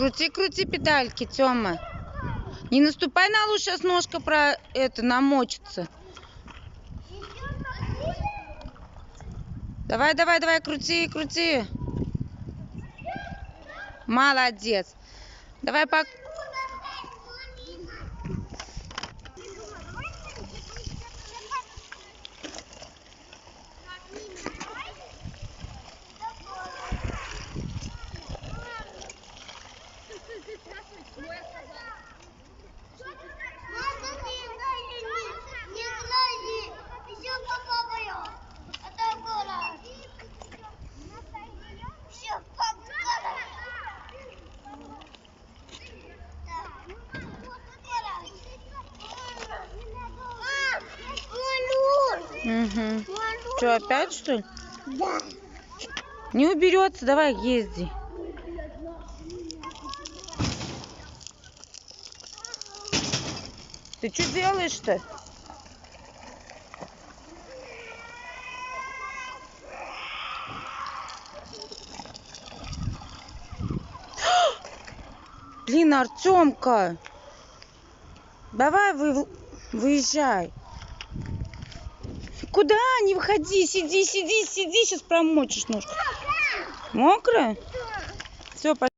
Крути, крути педальки, Тёма. Не наступай на лужу, сейчас ножка намочится. Давай, давай, давай, крути, крути. Молодец. Давай по... Угу. Что, опять, что ли? Да. Не уберется, давай езди. Ты что делаешь-то? Блин, Артемка, давай выезжай. Куда? Не выходи, сиди, сиди, сиди, сейчас промочишь ножку. Мокрая? Все,